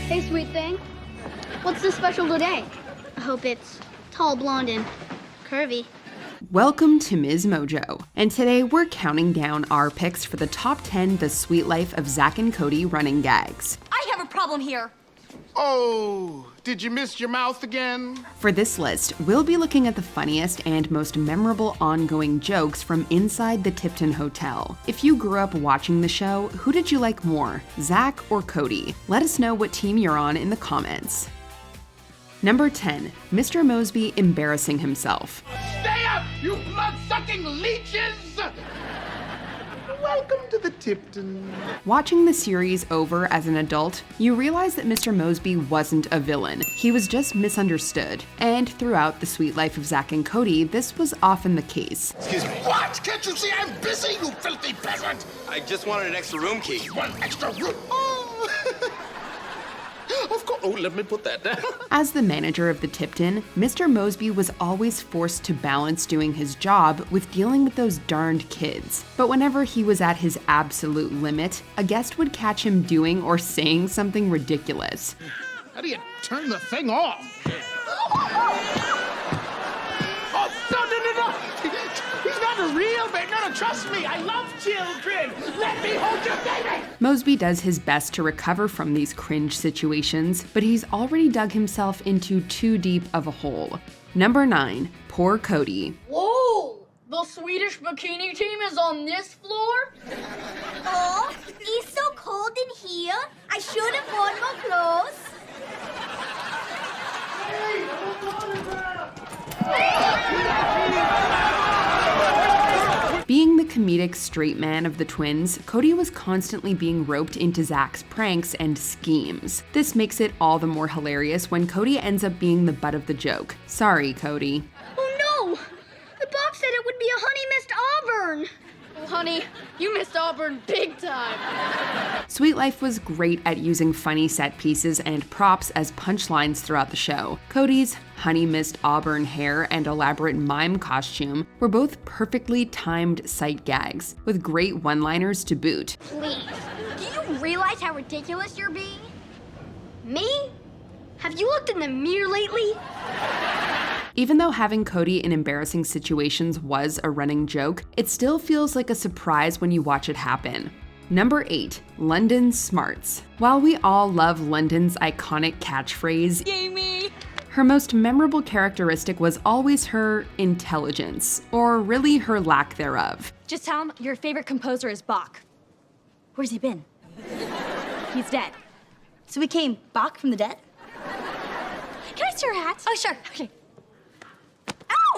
Hey, sweet thing. What's so special today? I hope it's tall, blonde, and curvy. Welcome to MsMojo, and today we're counting down our picks for the top 10 The Sweet Life of Zack and Cody running gags. I have a problem here. Oh, did you miss your mouth again? For this list, we'll be looking at the funniest and most memorable ongoing jokes from inside the Tipton Hotel. If you grew up watching the show, who did you like more, Zack or Cody? Let us know what team you're on in the comments. Number 10, Mr. Mosby embarrassing himself. Stay up, you blood-sucking leeches! Welcome to the Tipton. Watching the series over as an adult, you realize that Mr. Mosby wasn't a villain. He was just misunderstood. And throughout The Sweet Life of Zack and Cody, this was often the case. Excuse me. What? Can't you see I'm busy, you filthy peasant? I just wanted an extra room key. One extra room? Oh. Of course. Oh, let me put that down. As the manager of the Tipton, Mr. Mosby was always forced to balance doing his job with dealing with those darned kids. But whenever he was at his absolute limit, a guest would catch him doing or saying something ridiculous. How do you turn the thing off? Oh, no. He's not a real baby. No, trust me. I love children. Let me hold your baby. Mosby does his best to recover from these cringe situations, but he's already dug himself into too deep of a hole. Number 9, poor Cody. Whoa! The Swedish bikini team is on this floor? Oh, it's so cold in here. I should have worn more clothes. Being the comedic straight man of the twins, Cody was constantly being roped into Zack's pranks and schemes. This makes it all the more hilarious when Cody ends up being the butt of the joke. Sorry, Cody. Oh no! The box said it would be a Honey Missed Auburn. Oh, honey, you missed Auburn big time. Sweet Life was great at using funny set pieces and props as punchlines throughout the show. Cody's honey mist auburn hair and elaborate mime costume were both perfectly timed sight gags, with great one-liners to boot. Please, do you realize how ridiculous you're being? Me? Have you looked in the mirror lately? Even though having Cody in embarrassing situations was a running joke, it still feels like a surprise when you watch it happen. Number 8, London Smarts. While we all love London's iconic catchphrase, Yay me! her most memorable characteristic was always her intelligence, or really her lack thereof. Just tell him your favorite composer is Bach. Where's he been? He's dead. So we came Bach from the dead? Can I see your hat? Oh, sure. Okay.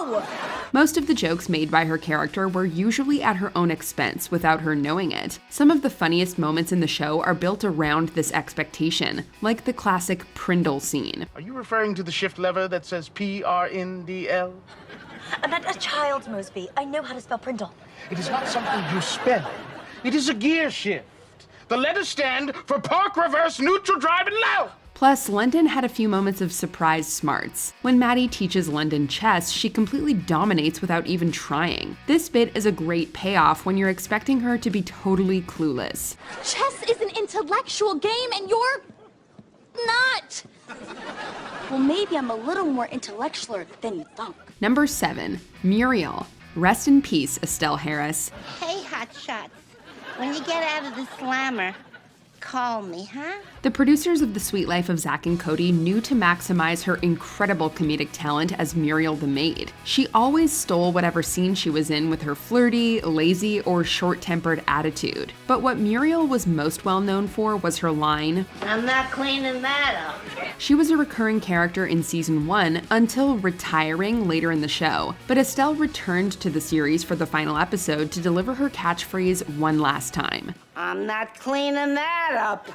Ow! Most of the jokes made by her character were usually at her own expense without her knowing it. Some of the funniest moments in the show are built around this expectation, like the classic Prindle scene. Are you referring to the shift lever that says Prndl? I'm not a child, Mosby. I know how to spell Prindle. It is not something you spell. It is a gear shift. The letters stand for park, reverse, neutral, drive, and low. Plus, London had a few moments of surprise smarts. When Maddie teaches London chess, she completely dominates without even trying. This bit is a great payoff when you're expecting her to be totally clueless. Chess is an intellectual game and you're not. Well, maybe I'm a little more intellectual than you think. Number 7, Muriel. Rest in peace, Estelle Harris. Hey, hotshots. When you get out of the slammer, call me, huh? The producers of The Sweet Life of Zack and Cody knew to maximize her incredible comedic talent as Muriel the maid. She always stole whatever scene she was in with her flirty, lazy, or short-tempered attitude. But what Muriel was most well known for was her line, I'm not cleaning that up. She was a recurring character in season 1 until retiring later in the show, but Estelle returned to the series for the final episode to deliver her catchphrase one last time. I'm not cleaning that up.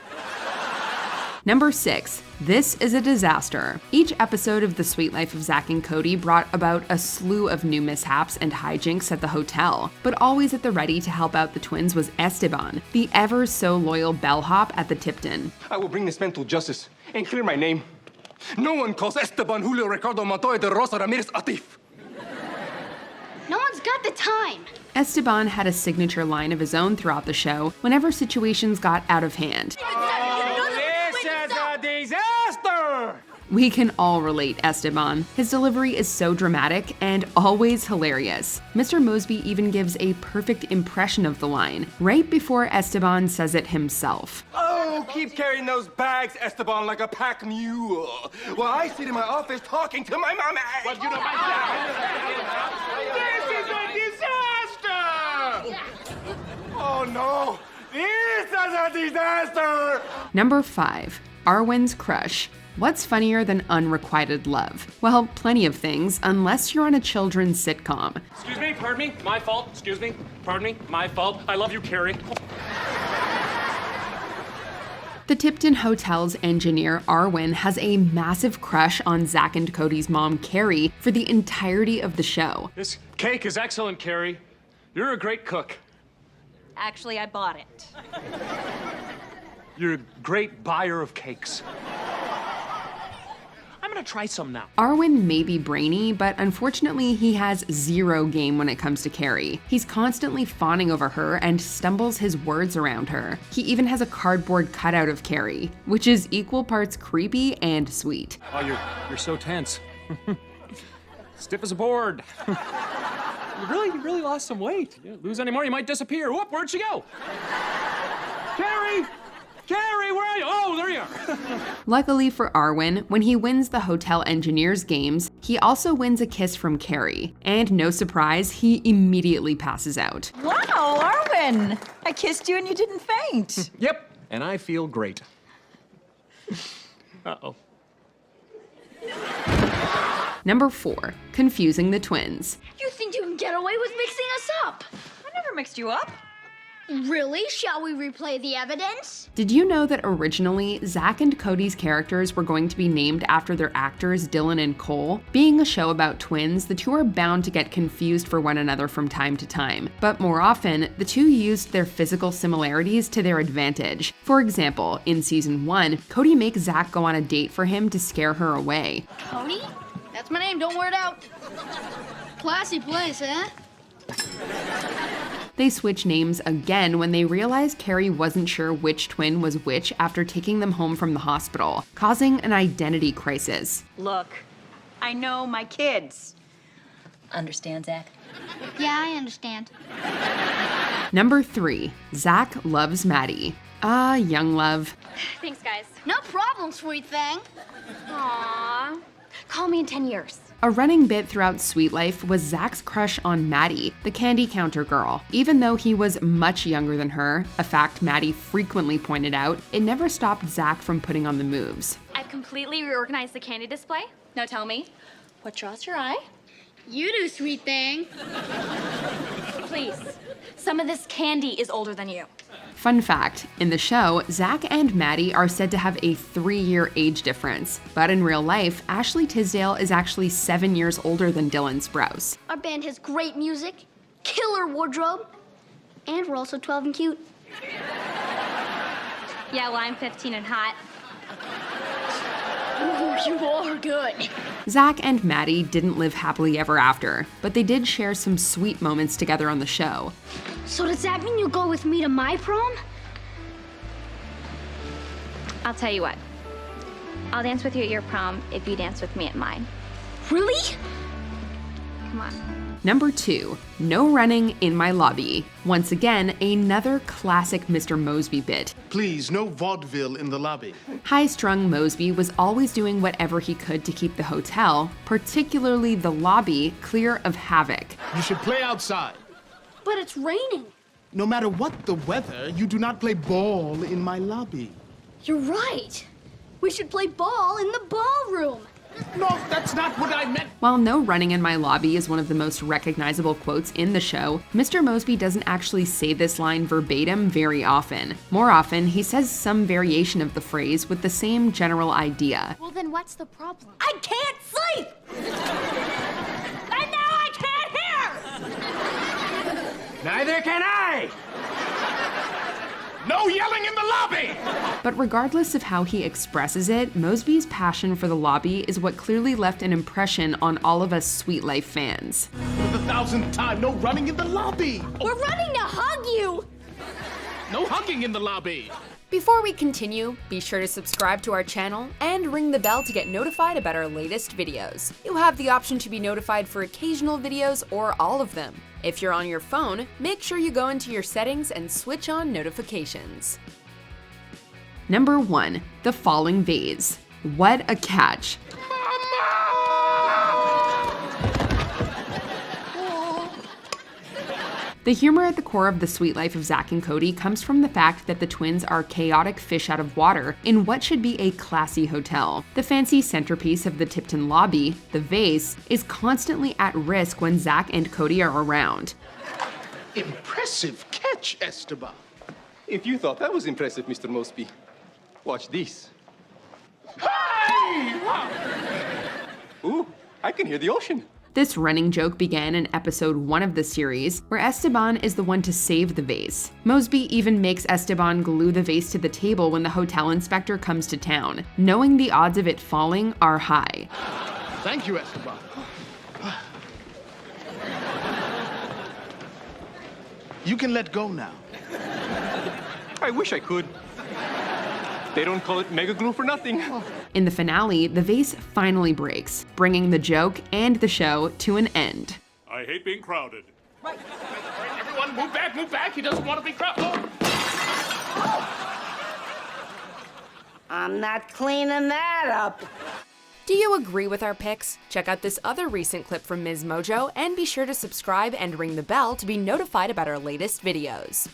Number 6, This is a Disaster. Each episode of The Sweet Life of Zack and Cody brought about a slew of new mishaps and hijinks at the hotel, but always at the ready to help out the twins was Esteban, the ever so loyal bellhop at the Tipton. I will bring this man to justice and clear my name. No one calls Esteban Julio Ricardo Montoya de Rosa Ramirez a thief. No one's got the time. Esteban had a signature line of his own throughout the show whenever situations got out of hand. This is a disaster! We can all relate, Esteban. His delivery is so dramatic and always hilarious. Mr. Mosby even gives a perfect impression of the line, right before Esteban says it himself. Oh, keep carrying those bags, Esteban, like a pack mule. While I sit in my office talking to my mama. Well, you know, this is a disaster! Oh, no. This is a disaster! Number 5. Arwen's crush. What's funnier than unrequited love? Well, plenty of things, unless you're on a children's sitcom. Excuse me, pardon me, my fault. Excuse me, pardon me, my fault. I love you, Carrie. The Tipton Hotel's engineer, Arwen, has a massive crush on Zack and Cody's mom, Carrie, for the entirety of the show. This cake is excellent, Carrie. You're a great cook. Actually, I bought it. You're a great buyer of cakes. I'm gonna try some now. Arwen may be brainy, but unfortunately he has zero game when it comes to Carrie. He's constantly fawning over her and stumbles his words around her. He even has a cardboard cutout of Carrie, which is equal parts creepy and sweet. Oh, you're so tense. Stiff as a board. You really lost some weight. You lose any more, you might disappear. Whoop, where'd she go? Carrie! Carrie, where are you? Oh, there you are. Luckily for Arwen, when he wins the hotel engineers games, he also wins a kiss from Carrie. And no surprise, he immediately passes out. Wow, Arwen! I kissed you and you didn't faint. Yep, and I feel great. Uh-oh. Number 4. Confusing the twins. You think you can get away with mixing us up? I never mixed you up. Really? Shall we replay the evidence? Did you know that originally, Zack and Cody's characters were going to be named after their actors Dylan and Cole? Being a show about twins, the two are bound to get confused for one another from time to time. But more often, the two used their physical similarities to their advantage. For example, in season 1, Cody makes Zack go on a date for him to scare her away. Cody? That's my name, don't wear it out. Classy place, eh? They switch names again when they realize Carrie wasn't sure which twin was which after taking them home from the hospital, causing an identity crisis. Look, I know my kids. Understand, Zack? Yeah, I understand. Number 3. Zack loves Maddie. Ah, young love. Thanks, guys. No problem, sweet thing. Aww. Call me in 10 years. A running bit throughout Sweet Life was Zack's crush on Maddie, the candy counter girl. Even though he was much younger than her, a fact Maddie frequently pointed out, it never stopped Zack from putting on the moves. I've completely reorganized the candy display. Now tell me, what draws your eye? You do, sweet thing. Please, some of this candy is older than you. Fun fact, in the show, Zack and Maddie are said to have a 3-year age difference. But in real life, Ashley Tisdale is actually 7 years older than Dylan Sprouse. Our band has great music, killer wardrobe, and we're also 12 and cute. Yeah, well, I'm 15 and hot. Ooh, you are good. Zack and Maddie didn't live happily ever after, but they did share some sweet moments together on the show. So does that mean you'll go with me to my prom? I'll tell you what. I'll dance with you at your prom if you dance with me at mine. Really? Come on. Number 2, no running in my lobby. Once again, another classic Mr. Mosby bit. Please, no vaudeville in the lobby. High-strung Mosby was always doing whatever he could to keep the hotel, particularly the lobby, clear of havoc. You should play outside. But it's raining. No matter what the weather, you do not play ball in my lobby. You're right. We should play ball in the ballroom. No, that's not what I meant. While no running in my lobby is one of the most recognizable quotes in the show, Mr. Mosby doesn't actually say this line verbatim very often. More often, he says some variation of the phrase with the same general idea. Well, then what's the problem? I can't sleep! And now I can't hear! Neither can I! No yelling in the lobby! But regardless of how he expresses it, Mosby's passion for the lobby is what clearly left an impression on all of us Sweet Life fans. For the 1,000th time, no running in the lobby! We're running to hug you. No hugging in the lobby! Before we continue, be sure to subscribe to our channel and ring the bell to get notified about our latest videos. You have the option to be notified for occasional videos or all of them. If you're on your phone, make sure you go into your settings and switch on notifications. Number 1. The Falling Vase. What a catch! The humor at the core of The Sweet Life of Zack and Cody comes from the fact that the twins are chaotic fish out of water in what should be a classy hotel. The fancy centerpiece of the Tipton lobby, the vase, is constantly at risk when Zack and Cody are around. Impressive catch, Esteban. If you thought that was impressive, Mr. Mosby, watch this. Hey! Ooh, I can hear the ocean. This running joke began in episode 1 of the series, where Esteban is the one to save the vase. Mosby even makes Esteban glue the vase to the table when the hotel inspector comes to town, knowing the odds of it falling are high. Thank you, Esteban. You can let go now. I wish I could. They don't call it mega glue for nothing. In the finale, the vase finally breaks, bringing the joke and the show to an end. I hate being crowded. Right. Everyone, move back, move back. He doesn't want to be crowded. I'm not cleaning that up. Do you agree with our picks? Check out this other recent clip from MsMojo and be sure to subscribe and ring the bell to be notified about our latest videos.